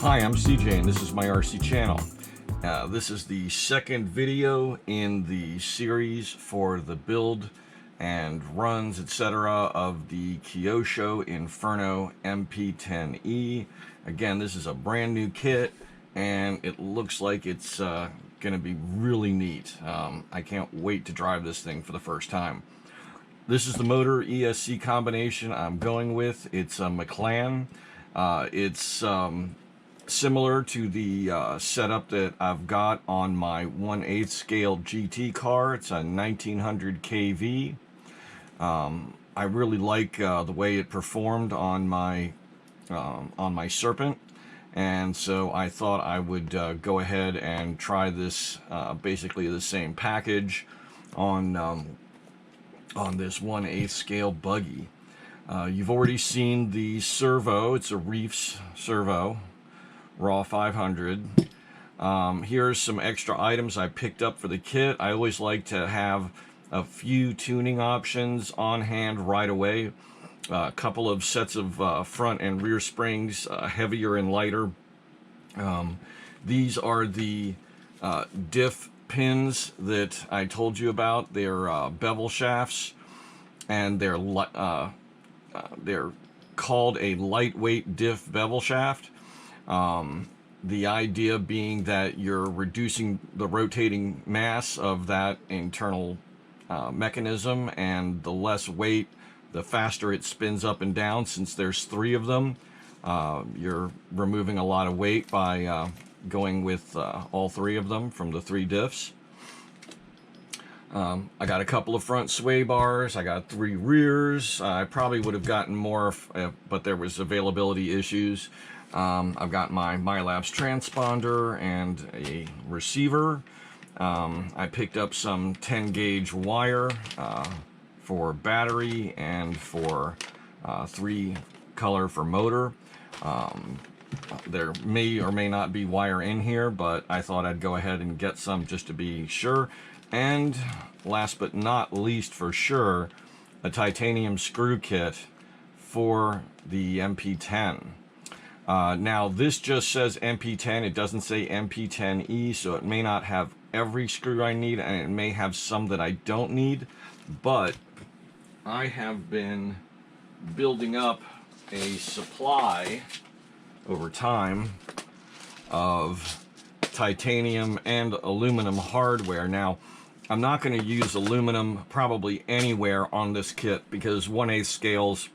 Hi, I'm CJ and this is my RC channel. This is the second video in the series for the build and runs, etc. of the Kyosho Inferno MP10e. Again, this is a brand new kit and it looks like it's going to be really neat. I can't wait to drive this thing for the first time. This is the motor ESC combination I'm going with. It's a McLaren. It's similar to the setup that I've got on my 1/8 scale GT car. It's a 1900 kV. I really like the way it performed on my Serpent, and so I thought I would go ahead and try this basically the same package on this 1/8 scale Buggy. You've already seen the servo. It's a Reefs servo, raw 500. Here's some extra items I picked up for the kit. I always like to have a few tuning options on hand right away. A couple of sets of front and rear springs, heavier and lighter. These are the diff pins that I told you about. They're bevel shafts, and they're called a lightweight diff bevel shaft. The idea being that you're reducing the rotating mass of that internal mechanism, and the less weight, the faster it spins up and down. Since there's 3 of them, you're removing a lot of weight by going with all 3 of them from the 3 diffs. I got a couple of front sway bars. I got 3 rears. I probably would have gotten more, but there was availability issues. I've got my MyLabs transponder and a receiver. I picked up some 10 gauge wire for battery and for 3 color for motor. There may or may not be wire in here, but I thought I'd go ahead and get some just to be sure. And last but not least, for sure, a titanium screw kit for the MP10. Now this just says MP10, it doesn't say MP10e, so it may not have every screw I need, and it may have some that I don't need, but I have been building up a supply over time of titanium and aluminum hardware. Now, I'm not going to use aluminum probably anywhere on this kit because 1/8 scales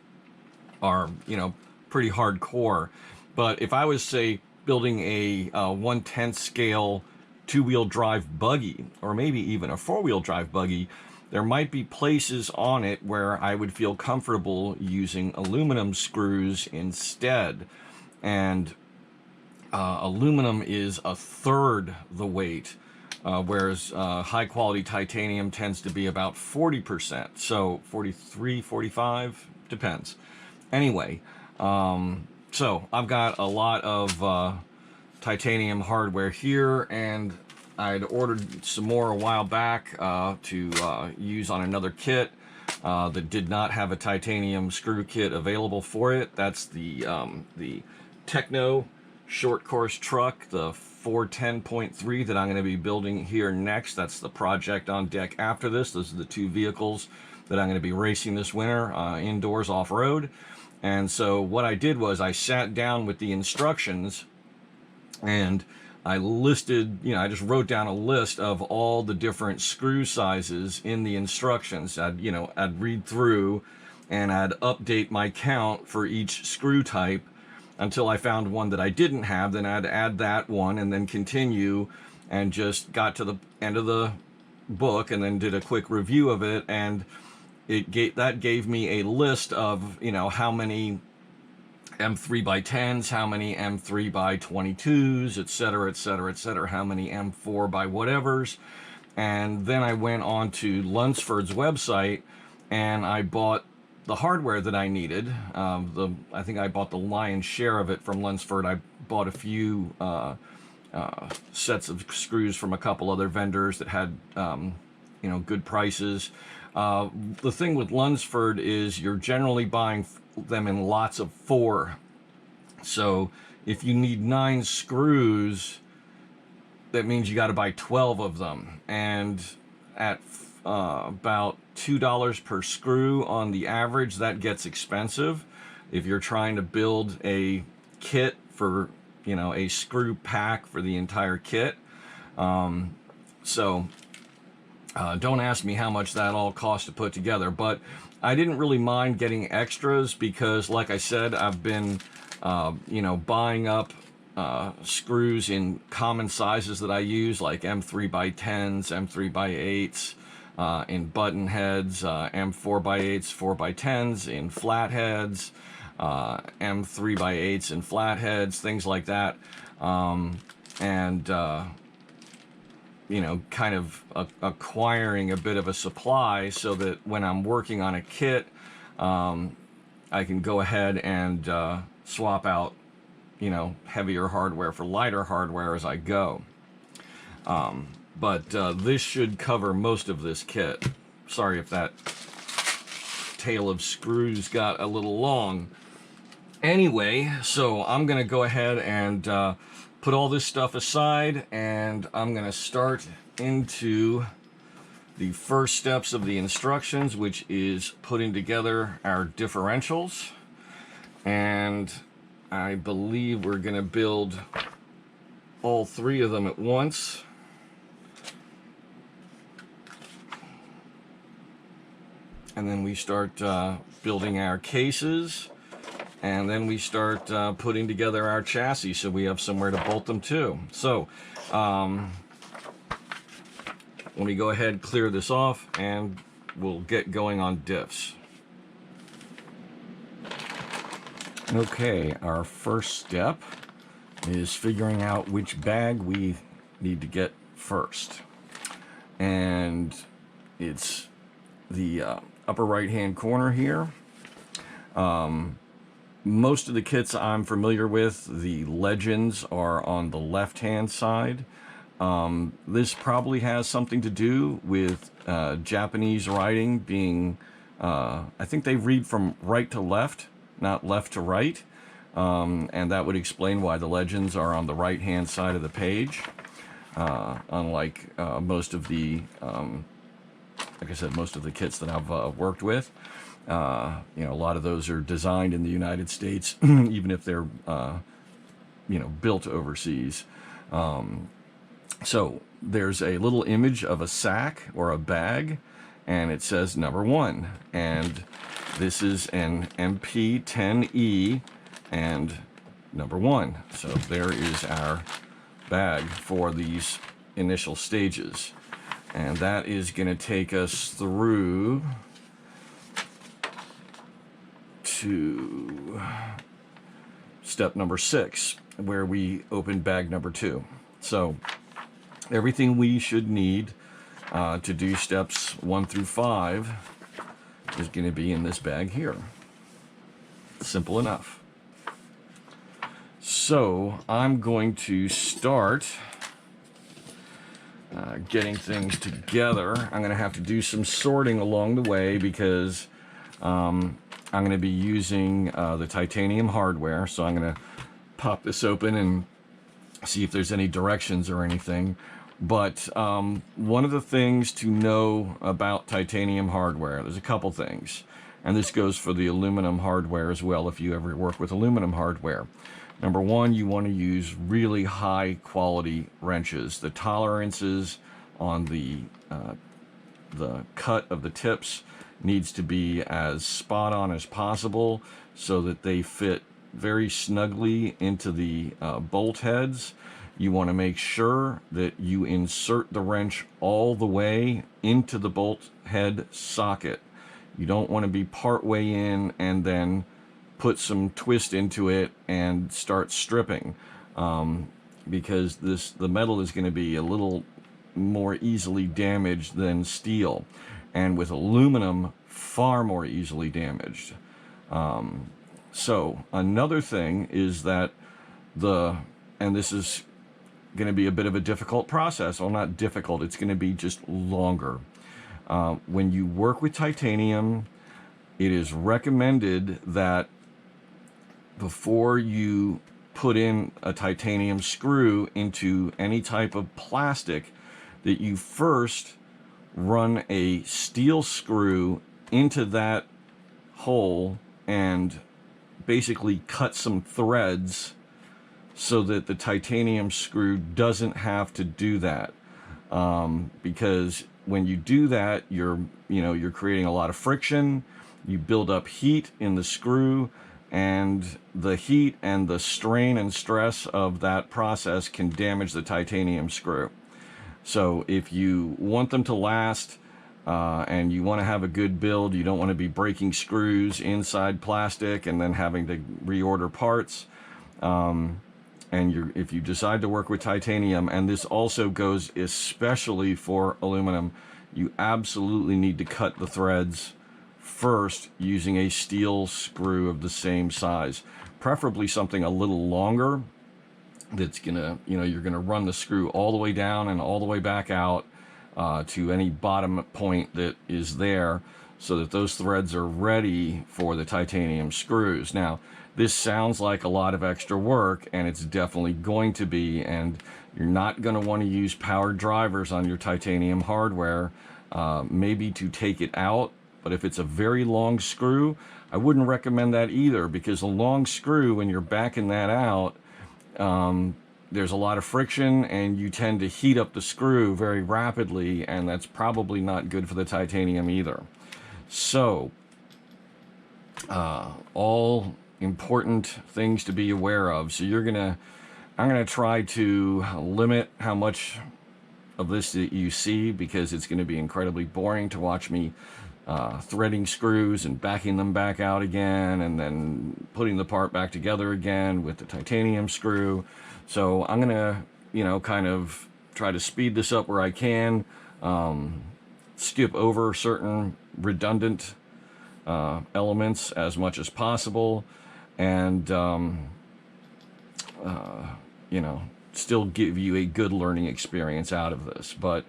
are, you know, pretty hardcore. But if I was, say, building a 1/10 scale 2-wheel drive buggy, or maybe even a 4-wheel drive buggy, there might be places on it where I would feel comfortable using aluminum screws instead. And aluminum is 1/3 the weight, whereas high quality titanium tends to be about 40%. So 43, 45, depends. Anyway, so I've got a lot of titanium hardware here, and I'd ordered some more a while back to use on another kit that did not have a titanium screw kit available for it. That's the Techno short course truck, the 410.3 that I'm going to be building here next. That's the project on deck after this. Those are the 2 vehicles that I'm going to be racing this winter indoors off-road. And so what I did was I sat down with the instructions and I listed, you know, I just wrote down a list of all the different screw sizes in the instructions. I'd read through and I'd update my count for each screw type until I found one that I didn't have. Then I'd add that one and then continue, and just got to the end of the book and then did a quick review of it, and that gave me a list of, you know, how many M3x10s, how many M3x22s, etc., etc., etc., how many M4x whatevers. And then I went on to Lunsford's website and I bought the hardware that I needed. I think I bought the lion's share of it from Lunsford. I bought a few sets of screws from a couple other vendors that had you know, good prices. The thing with Lunsford is you're generally buying them in lots of 4 So if you need 9 screws, that means you got to buy 12 of them. And at about $2 per screw on the average, that gets expensive. If you're trying to build a kit for, you know, a screw pack for the entire kit. So don't ask me how much that all costs to put together, but I didn't really mind getting extras because, like I said, I've been, you know, buying up screws in common sizes that I use, like M3x10s, M3x8s, in button heads, M4x8s, 4x10s in flat heads, M3x8s in flat heads, things like that. You know, kind of acquiring a bit of a supply so that when I'm working on a kit, I can go ahead and swap out, you know, heavier hardware for lighter hardware as I go. But this should cover most of this kit. Sorry if that tail of screws got a little long. Anyway, so I'm gonna go ahead and put all this stuff aside, and I'm gonna start into the first steps of the instructions, which is putting together our differentials. And I believe we're gonna build all 3 of them at once. And then we start building our cases. And then we start putting together our chassis so we have somewhere to bolt them to. So let me go ahead, clear this off, and we'll get going on diffs. Okay, our first step is figuring out which bag we need to get first. And it's the upper right hand corner here. Most of the kits I'm familiar with, the legends are on the left hand side. This probably has something to do with Japanese writing being, I think they read from right to left, not left to right. And that would explain why the legends are on the right hand side of the page. Unlike most of the, like I said, most of the kits that I've worked with. You know, a lot of those are designed in the United States, even if they're, you know, built overseas. So there's a little image of a sack or a bag, and it says number 1. And this is an MP10e and number 1. So there is our bag for these initial stages. And that is going to take us through to step number 6, where we open bag number 2. So everything we should need to do steps 1 through 5 is going to be in this bag here. Simple enough. So I'm going to start getting things together. I'm going to have to do some sorting along the way because I'm going to be using the titanium hardware. So I'm going to pop this open and see if there's any directions or anything. But one of the things to know about titanium hardware, there's a couple things. And this goes for the aluminum hardware as well if you ever work with aluminum hardware. Number 1, you want to use really high quality wrenches. The tolerances on the cut of the tips needs to be as spot on as possible so that they fit very snugly into the bolt heads. You want to make sure that you insert the wrench all the way into the bolt head socket. You don't want to be part way in and then put some twist into it and start stripping, because the metal is going to be a little more easily damaged than steel, and with aluminum far more easily damaged. So another thing is that and this is going to be a bit of a difficult process. Well, not difficult, it's going to be just longer. When you work with titanium, it is recommended that before you put in a titanium screw into any type of plastic, that you first run a steel screw into that hole and basically cut some threads so that the titanium screw doesn't have to do that. Because when you do that, you're creating a lot of friction. You build up heat in the screw, and the heat and the strain and stress of that process can damage the titanium screw. So if you want them to last, and you want to have a good build, you don't want to be breaking screws inside plastic and then having to reorder parts. And if you decide to work with titanium, and this also goes especially for aluminum, you absolutely need to cut the threads first using a steel screw of the same size, preferably something a little longer that's gonna, you're gonna run the screw all the way down and all the way back out to any bottom point that is there, so that those threads are ready for the titanium screws. Now, this sounds like a lot of extra work, and it's definitely going to be, and you're not going to want to use powered drivers on your titanium hardware, maybe to take it out. But if it's a very long screw, I wouldn't recommend that either, because a long screw, when you're backing that out, there's a lot of friction, and you tend to heat up the screw very rapidly, and that's probably not good for the titanium either. So, all important things to be aware of. So I'm gonna try to limit how much of this that you see, because it's going to be incredibly boring to watch me threading screws and backing them back out again, and then putting the part back together again with the titanium screw. So I'm gonna, kind of try to speed this up where I can, skip over certain redundant elements as much as possible, and still give you a good learning experience out of this. But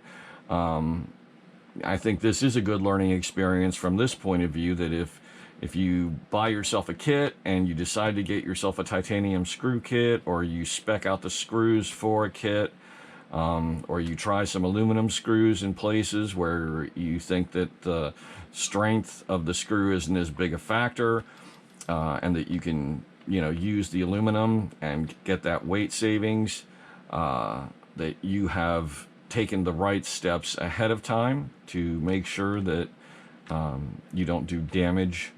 I think this is a good learning experience from this point of view, that if you buy yourself a kit and you decide to get yourself a titanium screw kit, or you spec out the screws for a kit, or you try some aluminum screws in places where you think that the strength of the screw isn't as big a factor, and that you can use the aluminum and get that weight savings, that you have taken the right steps ahead of time to make sure that you don't do damage.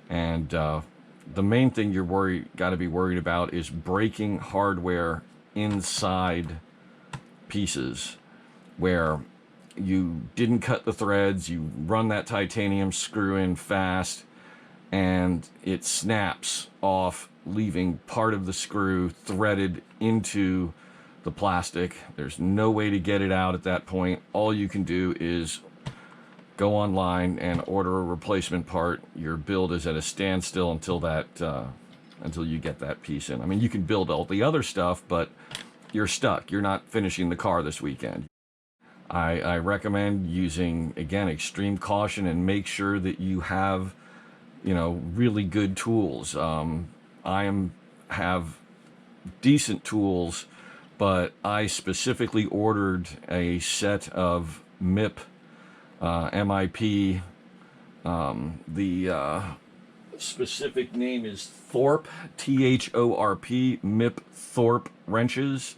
And the main thing you're got to be worried about is breaking hardware inside pieces where you didn't cut the threads, you run that titanium screw in fast, and it snaps off, leaving part of the screw threaded into the plastic. There's no way to get it out at that point. All you can do is go online and order a replacement part. Your build is at a standstill until you get that piece in. I mean, you can build all the other stuff, but you're stuck. You're not finishing the car this weekend. I recommend using, again, extreme caution, and make sure that you have, really good tools. I have decent tools, but I specifically ordered a set of MIP, MIP. The specific name is Thorpe, T-H-O-R-P, MIP Thorpe wrenches.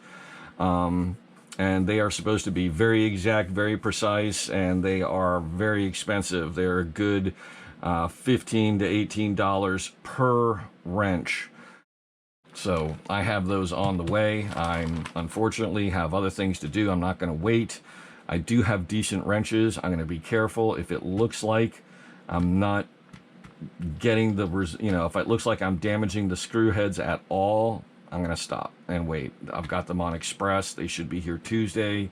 And they are supposed to be very exact, very precise, and they are very expensive. They're a good $15 to $18 per wrench. So I have those on the way. I unfortunately have other things to do. I'm not going to wait. I do have decent wrenches. I'm going to be careful. If it looks like I'm not getting if it looks like I'm damaging the screw heads at all, I'm going to stop and wait. I've got them on Express. They should be here Tuesday.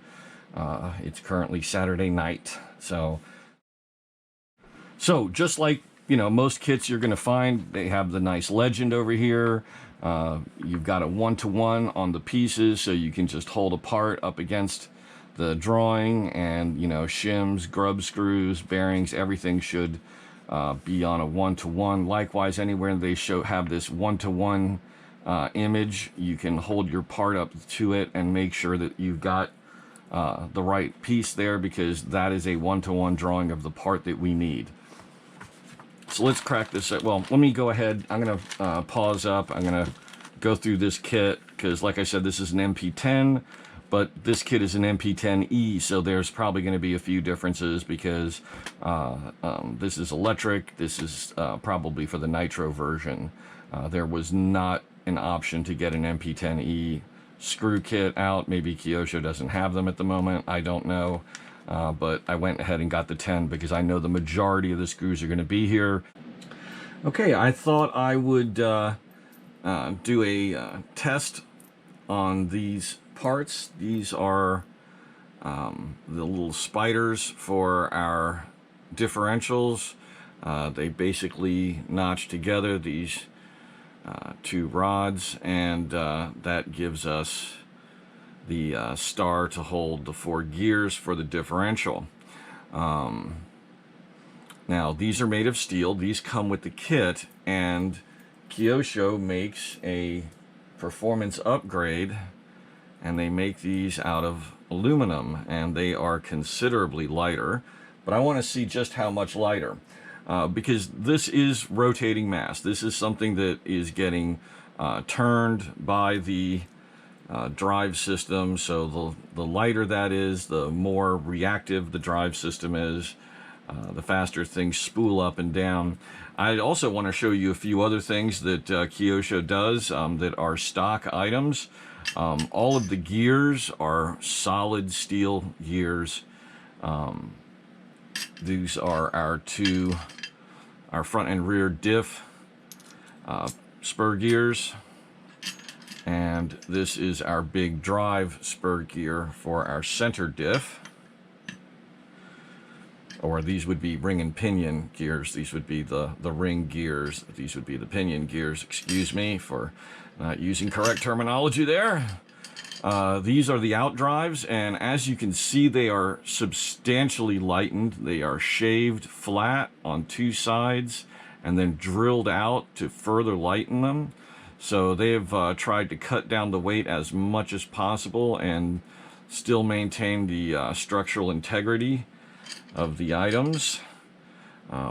It's currently Saturday night. So just like, most kits you're going to find, they have the nice legend over here. You've got a 1-to-1 on the pieces, so you can just hold a part up against the drawing, and, shims, grub screws, bearings, everything should be on a 1-to-1. Likewise, anywhere they have this 1-to-1 image, you can hold your part up to it and make sure that you've got the right piece there, because that is a 1-to-1 drawing of the part that we need. So let's crack this up. Well, let me go ahead. I'm going to pause up. I'm going to go through this kit because, like I said, this is an MP10, but this kit is an MP10e, so there's probably going to be a few differences because this is electric. This is probably for the nitro version. There was not an option to get an MP10e screw kit out. Maybe Kyosho doesn't have them at the moment. I don't know. But I went ahead and got the 10 because I know the majority of the screws are going to be here. Okay, I thought I would do a test on these parts. These are the little spiders for our differentials. They basically notch together these two rods, and that gives us the star to hold the 4 gears for the differential. Now these are made of steel. These come with the kit, and Kyosho makes a performance upgrade, and they make these out of aluminum, and they are considerably lighter, but I want to see just how much lighter, because this is rotating mass. This is something that is getting turned by the drive system, so the lighter that is, the more reactive the drive system is, the faster things spool up and down. I also want to show you a few other things that Kyosho does that are stock items. All of the gears are solid steel gears. These are our front and rear diff spur gears. And this is our big drive spur gear for our center diff. Or these would be ring and pinion gears. These would be the ring gears. These would be the pinion gears. Excuse me for not using correct terminology there. These are the out drives, and as you can see, they are substantially lightened. They are shaved flat on 2 sides and then drilled out to further lighten them. So they have tried to cut down the weight as much as possible and still maintain the structural integrity of the items.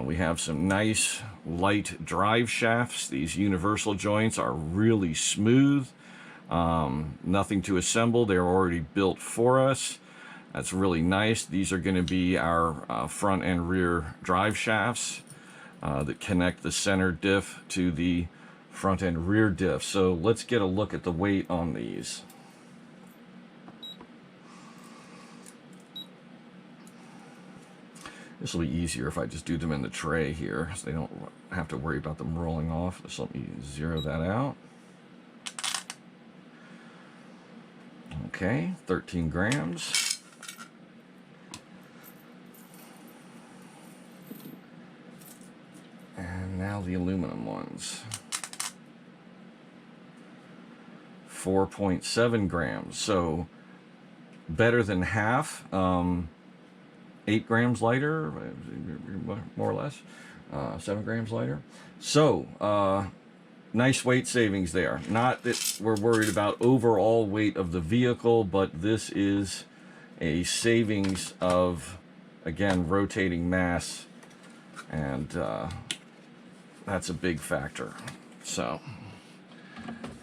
We have some nice light drive shafts. These universal joints are really smooth. Nothing to assemble. They're already built for us. That's really nice. These are going to be our front and rear drive shafts that connect the center diff to the front and rear diff. So let's get a look at the weight on these. This will be easier if I just do them in the tray here, so they don't have to worry about them rolling off. Just let me zero that out. Okay, 13 grams. And now the aluminum ones. 4.7 grams, so better than half. 8 grams lighter, more or less. 7 grams lighter. So, nice weight savings there. Not that we're worried about overall weight of the vehicle, but this is a savings of, again, rotating mass, and that's a big factor. So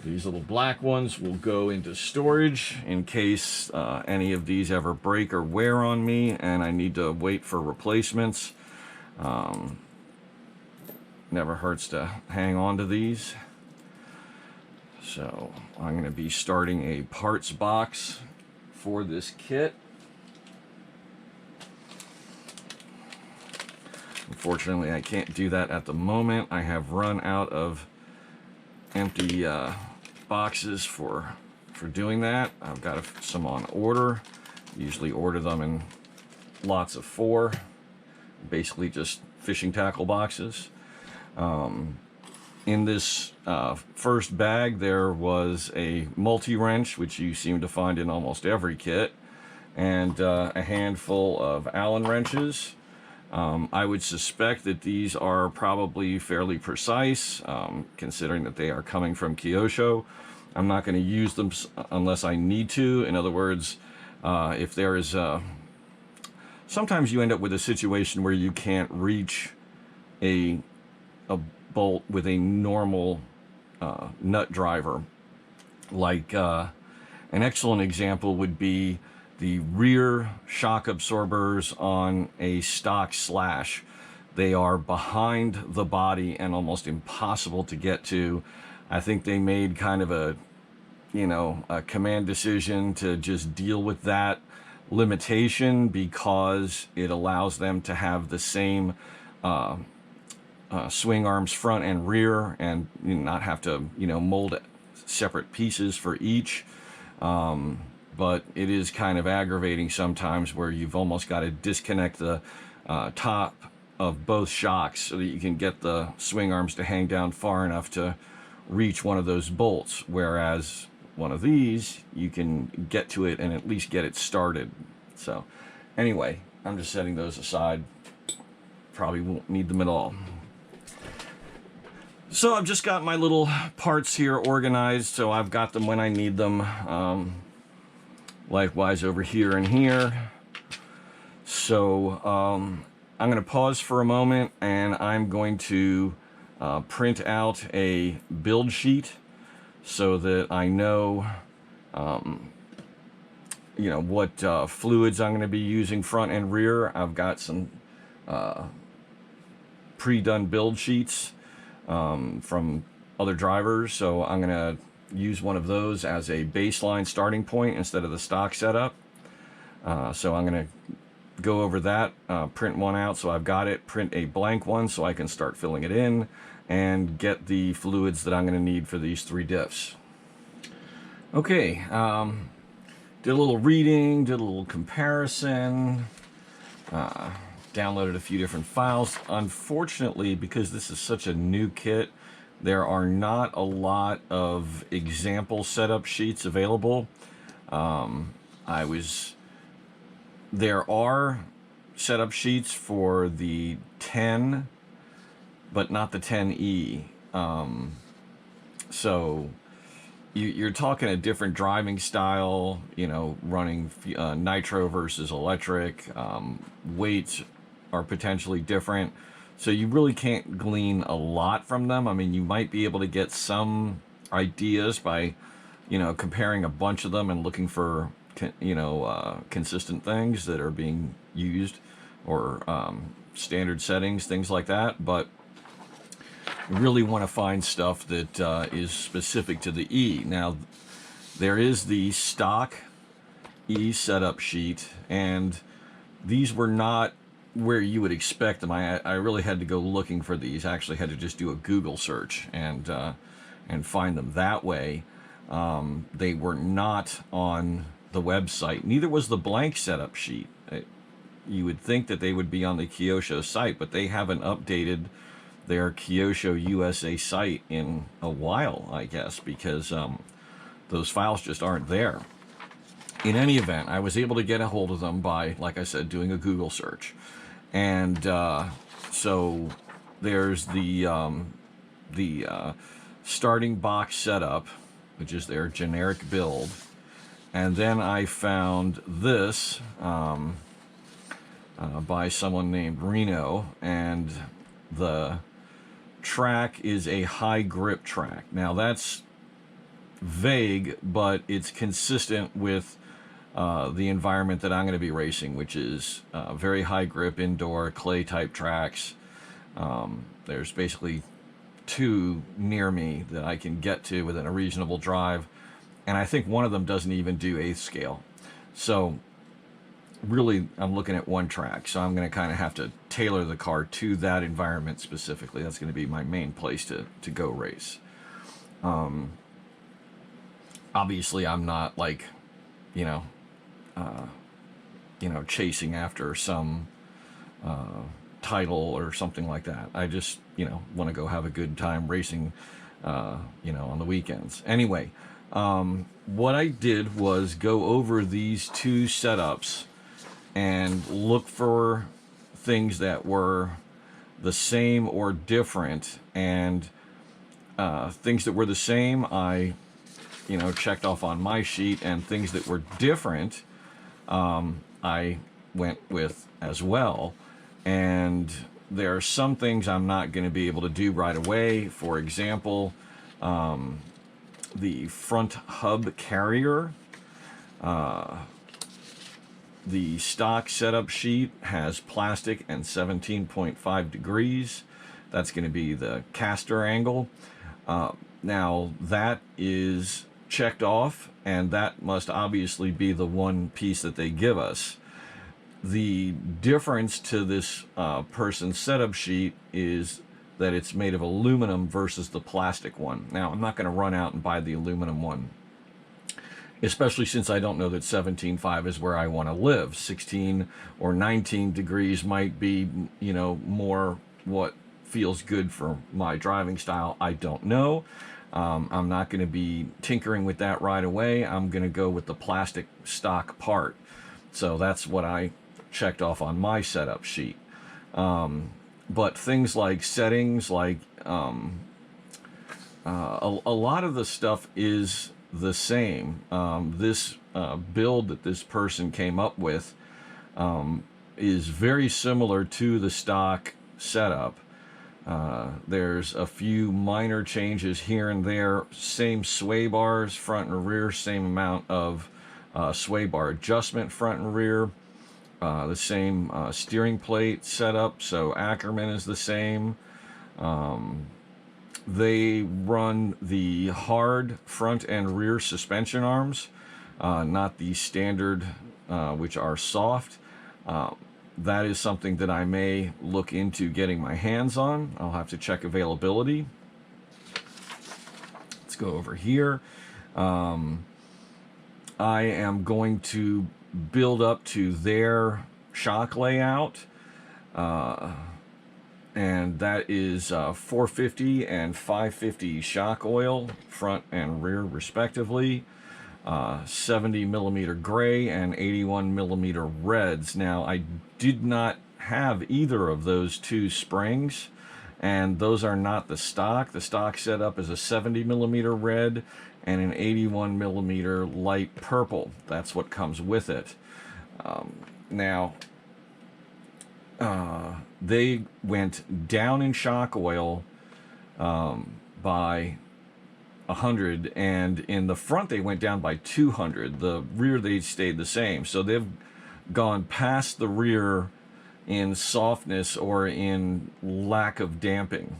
these little black ones will go into storage in case any of these ever break or wear on me and I need to wait for replacements. Never hurts to hang on to these. So I'm going to be starting a parts box for this kit. Unfortunately, I can't do that at the moment. I have run out of empty boxes for doing that. I've got some on order. Usually order them in lots of 4, basically just fishing tackle boxes. In this first bag there was a multi-wrench, which you seem to find in almost every kit, and a handful of Allen wrenches. I would suspect that these are probably fairly precise, considering that they are coming from Kyosho. I'm not going to use them unless I need to. In other words, if there is sometimes you end up with a situation where you can't reach a bolt with a normal nut driver. Like an excellent example would be the rear shock absorbers on a stock Slash. They are behind the body and almost impossible to get to. I think they made kind of a command decision to just deal with that limitation because it allows them to have the same swing arms front and rear, and not have to mold separate pieces for each. But it is kind of aggravating sometimes where you've almost got to disconnect the top of both shocks so that you can get the swing arms to hang down far enough to reach one of those bolts, whereas one of these you can get to it and at least get it started. So anyway, I'm just setting those aside. Probably won't need them at all. So I've just got my little parts here organized, so I've got them when I need them. Likewise over here and here. So I'm going to pause for a moment, and I'm going to print out a build sheet so that I know what fluids I'm going to be using front and rear. I've got some pre-done build sheets from other drivers, so I'm going to use one of those as a baseline starting point instead of the stock setup. So I'm going to go over that, print one out so I've got it, print a blank one so I can start filling it in, and get the fluids that I'm going to need for these 3 diffs. Okay, did a little reading, did a little comparison, downloaded a few different files. Unfortunately, because this is such a new kit, there are not a lot of example setup sheets available. There are setup sheets for the 10, but not the 10e. So you're talking a different driving style, running nitro versus electric. Weights are potentially different. So you really can't glean a lot from them. I mean, you might be able to get some ideas by, comparing a bunch of them and looking for, consistent things that are being used, or standard settings, things like that. But you really want to find stuff that is specific to the E. Now, there is the stock E setup sheet, and these were not where you would expect them. I really had to go looking for these. I actually had to just do a Google search and find them that way. They were not on the website. Neither was the blank setup sheet. You would think that they would be on the Kyosho site, but they haven't updated their Kyosho USA site in a while, I guess, because those files just aren't there. In any event, I was able to get a hold of them by, like I said, doing a Google search. And so there's the starting box setup, which is their generic build. And then I found this by someone named Reno, and the track is a high grip track. Now that's vague, but it's consistent with the environment that I'm going to be racing, which is very high grip indoor clay type tracks. There's basically 2 near me that I can get to within a reasonable drive, and I think one of them doesn't even do 1/8 scale. So really, I'm looking at 1 track, so I'm going to kind of have to tailor the car to that environment specifically. That's going to be my main place to go race. Obviously, I'm not like, chasing after some title or something like that. I just, want to go have a good time racing, on the weekends. Anyway, what I did was go over these 2 setups and look for things that were the same or different, and things that were the same I checked off on my sheet, and things that were different I went with as well. And there are some things I'm not going to be able to do right away. For example, the front hub carrier, the stock setup sheet has plastic and 17.5 degrees. That's going to be the caster angle. Now that is checked off, and that must obviously be the one piece that they give us. The difference to this person's setup sheet is that it's made of aluminum versus the plastic one. Now, I'm not going to run out and buy the aluminum one, especially since I don't know that 17.5 is where I want to live. 16 or 19 degrees might be, more what feels good for my driving style. I don't know. I'm not going to be tinkering with that right away. I'm going to go with the plastic stock part. So that's what I checked off on my setup sheet. But things like settings, like a lot of the stuff is the same. This build that this person came up with is very similar to the stock setup. There's a few minor changes here and there. Same sway bars, front and rear, same amount of sway bar adjustment front and rear. The same steering plate setup, so Ackerman is the same. They run the hard front and rear suspension arms, not the standard, which are soft. That is something that I may look into getting my hands on. I'll have to check availability. Let's go over here. I am going to build up to their shock layout, and that is 450 and 550 shock oil, front and rear respectively. 70 millimeter gray and 81 millimeter reds. Now, I did not have either of those two springs, and those are not the stock. The stock setup is a 70 millimeter red and an 81 millimeter light purple. That's what comes with it. Now, they went down in shock oil by 100, and in the front they went down by 200. The rear they stayed the same, so they've gone past the rear in softness or in lack of damping.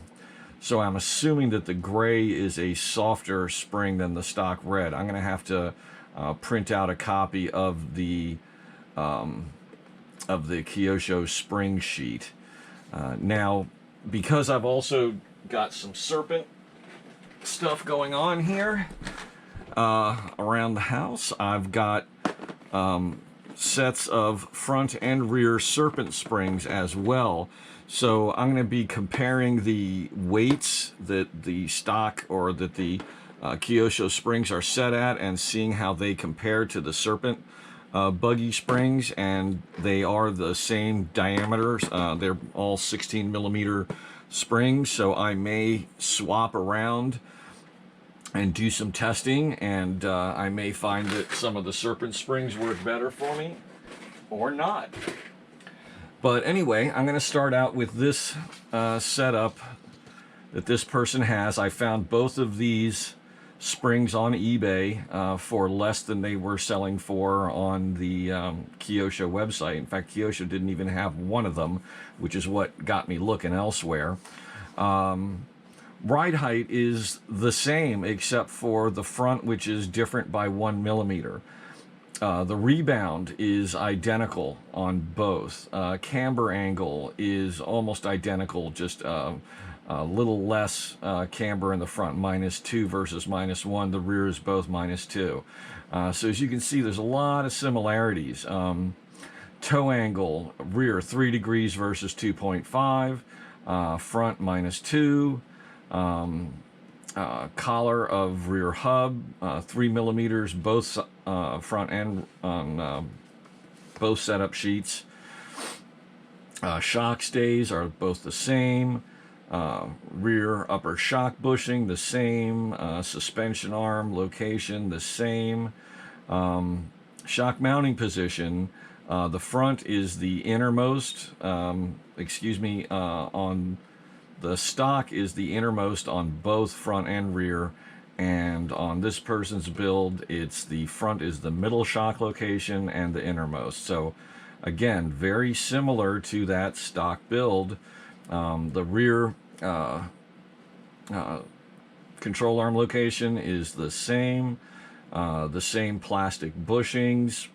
So I'm assuming that the gray is a softer spring than the stock red. I'm going to have to print out a copy of the Kyosho spring sheet. Now, because I've also got some Serpent stuff going on here around the house, I've got sets of front and rear Serpent springs as well. So I'm going to be comparing the weights that the stock or that the Kyosho springs are set at, and seeing how they compare to the Serpent Buggy springs, and they are the same diameters. They're all 16 millimeter springs, so I may swap around and do some testing, and I may find that some of the Serpent springs work better for me or not. But anyway, I'm going to start out with this setup that this person has. I found both of these springs on eBay for less than they were selling for on the Kyosho website. In fact, Kyosho didn't even have one of them, which is what got me looking elsewhere. Ride height is the same, except for the front, which is different by 1 millimeter. The rebound is identical on both. Camber angle is almost identical, just a little less camber in the front, -2 versus -1. The rear is both -2. So as you can see, there's a lot of similarities. Toe angle, rear 3 degrees versus 2.5. Front -2. Collar of rear hub, 3 millimeters, both front and on both setup sheets. Shock stays are both the same. Rear upper shock bushing the same. Suspension arm location the same. Shock mounting position, the front is the innermost, on the stock is the innermost on both front and rear, and on this person's build, it's the front is the middle shock location and the innermost. So again, very similar to that stock build. The rear control arm location is the same plastic bushings,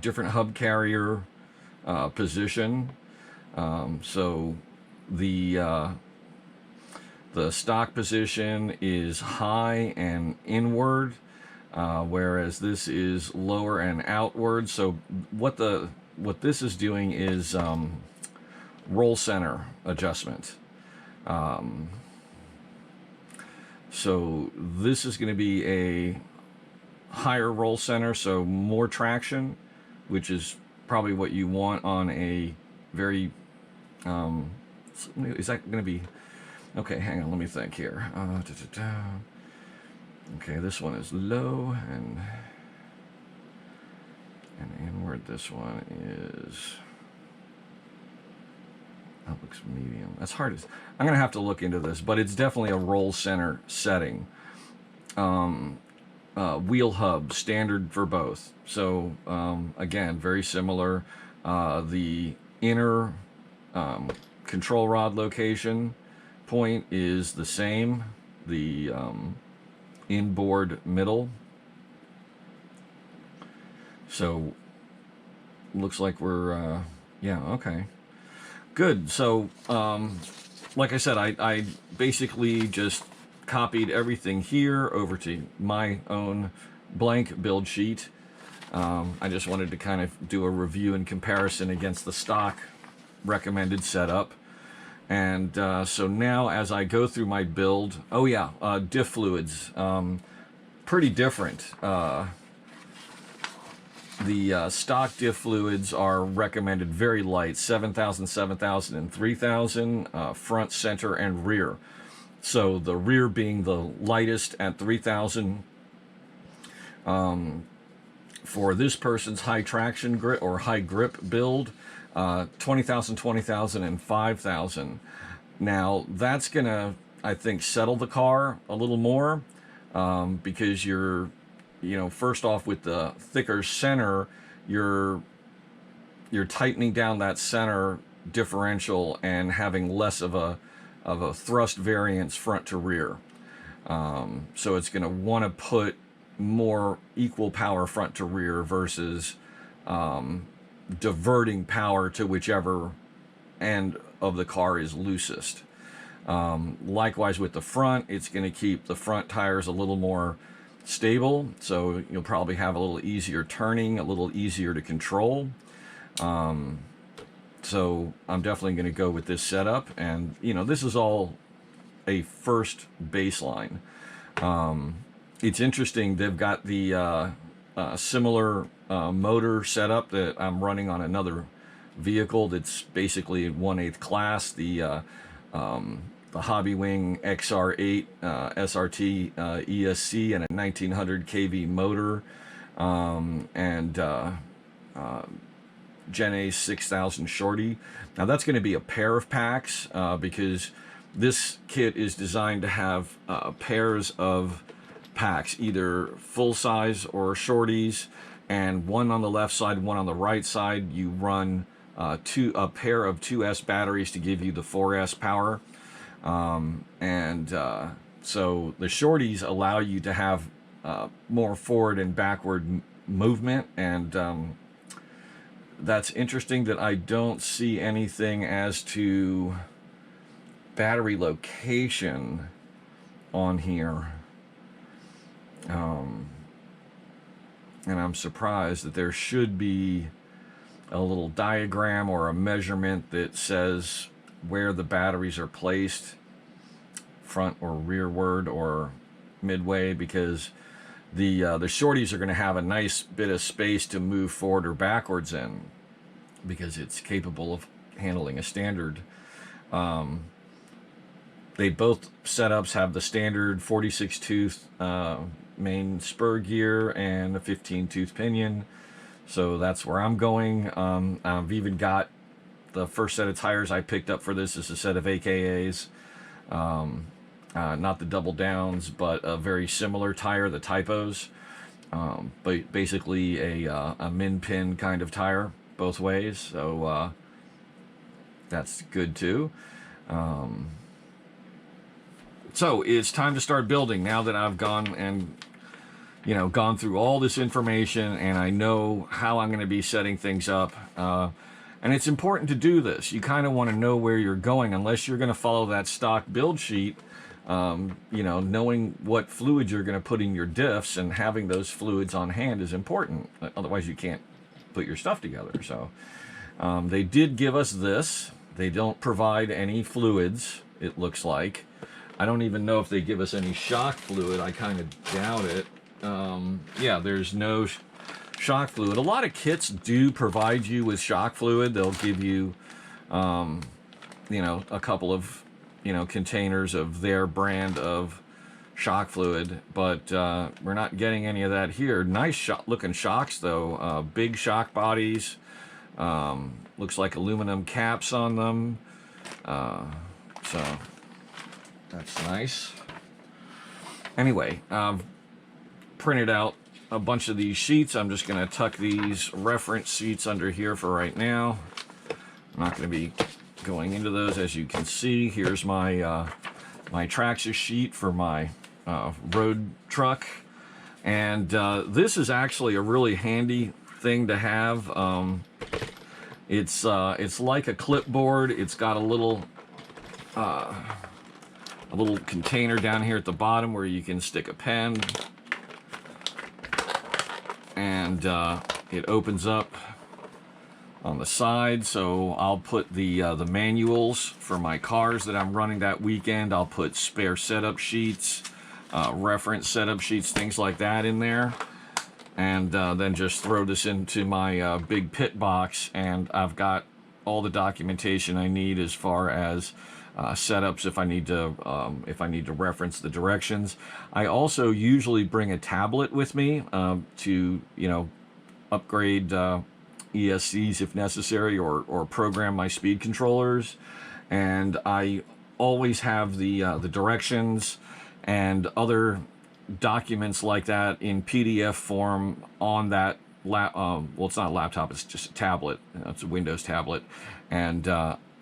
different hub carrier position. So the stock position is high and inward, whereas this is lower and outward. So what this is doing is roll center adjustment. So this is going to be a higher roll center, so more traction, which is probably what you want on a very, is that going to be, okay, hang on, let me think here. Okay, this one is low and inward. This one is, that looks medium. That's hard. I'm going to have to look into this, but it's definitely a roll center setting. Wheel hub, standard for both. So, again, very similar. The inner control rod location point is the same. The inboard middle. So, looks like we're, yeah, okay. Good. So, like I said, I basically just copied everything here over to my own blank build sheet. I just wanted to kind of do a review and comparison against the stock recommended setup. And so now as I go through my build, oh yeah, diff fluids, pretty different. The stock diff fluids are recommended very light, 7,000, 7,000, and 3,000, front, center, and rear. So the rear being the lightest at 3,000. For this person's high traction grip or high grip build, 20,000, 20,000, and 5,000. Now that's gonna, I think, settle the car a little more, because you're, first off with the thicker center, you're tightening down that center differential and having less of a thrust variance front to rear. So it's going to want to put more equal power front to rear versus diverting power to whichever end of the car is loosest. Likewise with the front, it's going to keep the front tires a little more stable, so you'll probably have a little easier turning, a little easier to control. So I'm definitely going to go with this setup, and this is all a first baseline. It's interesting, they've got the similar motor setup that I'm running on another vehicle that's basically 1/8 class, the Hobbywing XR8 SRT ESC and a 1900 kV motor, and Gen A 6000 Shorty. Now that's going to be a pair of packs, because this kit is designed to have pairs of packs, either full size or shorties, and one on the left side, one on the right side. You run a pair of 2S batteries to give you the 4S power. So the shorties allow you to have more forward and backward movement, and that's interesting that I don't see anything as to battery location on here. And I'm surprised that there should be a little diagram or a measurement that says where the batteries are placed, front or rearward or midway, because the shorties are going to have a nice bit of space to move forward or backwards in. because it's capable of handling a standard. They both setups have the standard 46 tooth main spur gear and a 15 tooth pinion, so that's where I'm going. I've even got the first set of tires I picked up for this is a set of AKAs, not the double downs, but a very similar tire, the typos, but basically a min pin kind of tire both ways, so that's good too. So it's time to start building now that I've gone and gone through all this information and I know how I'm going to be setting things up. And it's important to do this. You kind of want to know where you're going, unless you're going to follow that stock build sheet. Knowing what fluids you're going to put in your diffs and having those fluids on hand is important. Otherwise you can't put your stuff together. So they did give us this. They don't provide any fluids, it looks like. I don't even know if they give us any shock fluid. I kind of doubt it. Yeah, there's no shock fluid. A lot of kits do provide you with shock fluid. They'll give you, a couple of, containers of their brand of shock fluid, but we're not getting any of that here. Nice looking shocks though. Big shock bodies. Looks like aluminum caps on them. So that's nice. Anyway, I've printed out a bunch of these sheets. I'm just going to tuck these reference sheets under here for right now. I'm not going to be going into those. As you can see, here's my my Traxxas sheet for my road truck, and this is actually a really handy thing to have. It's like a clipboard. It's got a little container down here at the bottom where you can stick a pen, and it opens up on the side. So I'll put the manuals for my cars that I'm running that weekend. I'll put spare setup sheets, reference setup sheets, things like that in there, and then just throw this into my big pit box, and I've got all the documentation I need as far as setups if I need to reference the directions. I also usually bring a tablet with me to upgrade ESCs if necessary, or program my speed controllers, and I always have the directions and other documents like that in PDF form on that well, it's not a laptop, it's just a tablet. It's a Windows tablet, and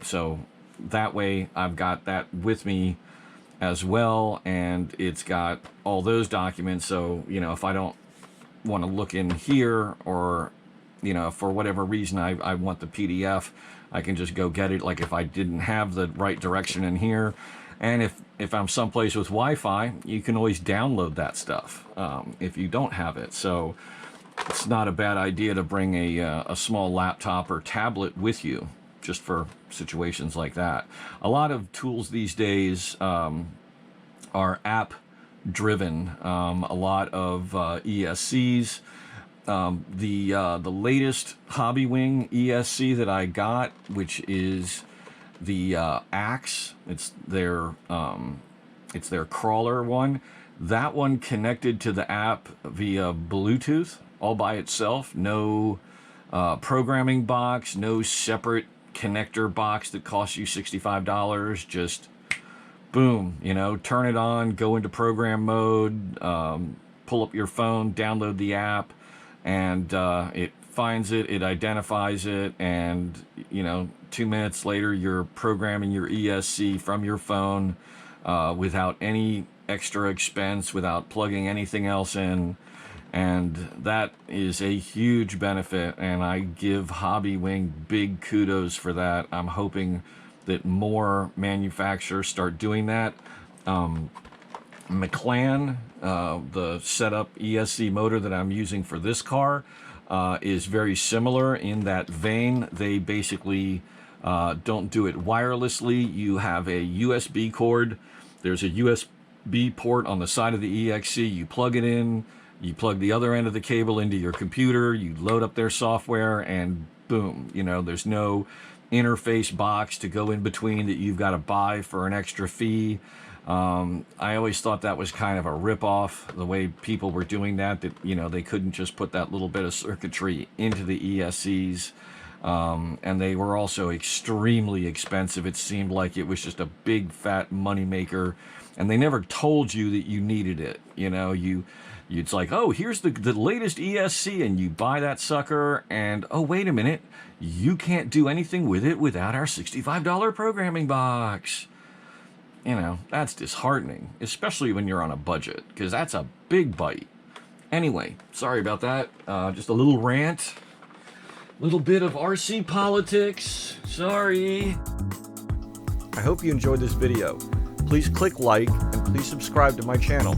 so that way I've got that with me as well, and it's got all those documents. So if I don't want to look in here, or for whatever reason I want the PDF, I can just go get it. Like if I didn't have the right direction in here, and if I'm someplace with Wi-Fi, you can always download that stuff if you don't have it. So it's not a bad idea to bring a small laptop or tablet with you, just for situations like that. A lot of tools these days are app driven. A lot of ESCs. The latest Hobbywing ESC that I got, which is the Axe, it's their crawler one. That one connected to the app via Bluetooth all by itself. No programming box, no separate connector box that costs you $65. Just boom, turn it on, go into program mode, pull up your phone, download the app, and it finds it, it identifies it, and 2 minutes later you're programming your ESC from your phone without any extra expense, without plugging anything else in. And that is a huge benefit, and I give Hobbywing big kudos for that. I'm hoping that more manufacturers start doing that. McLaren, the setup ESC motor that I'm using for this car, is very similar in that vein. They basically don't do it wirelessly. You have a USB cord. There's a USB port on the side of the EXC. You plug it in, You plug the other end of the cable into your computer, you load up their software, and boom, you know, there's no interface box to go in between that you've got to buy for an extra fee. I always thought that was kind of a rip-off, the way people were doing that, you know, they couldn't just put that little bit of circuitry into the ESCs. And they were also extremely expensive. It seemed like it was just a big fat moneymaker, and they never told you that you needed it. You know, it's like, oh, here's the latest ESC, and you buy that sucker, and oh, wait a minute, you can't do anything with it without our $65 programming box. You know, that's disheartening, especially when you're on a budget, because that's a big bite. Anyway, sorry about that. Just a little rant. Little bit of RC politics. Sorry. I hope you enjoyed this video. Please click like and please subscribe to my channel.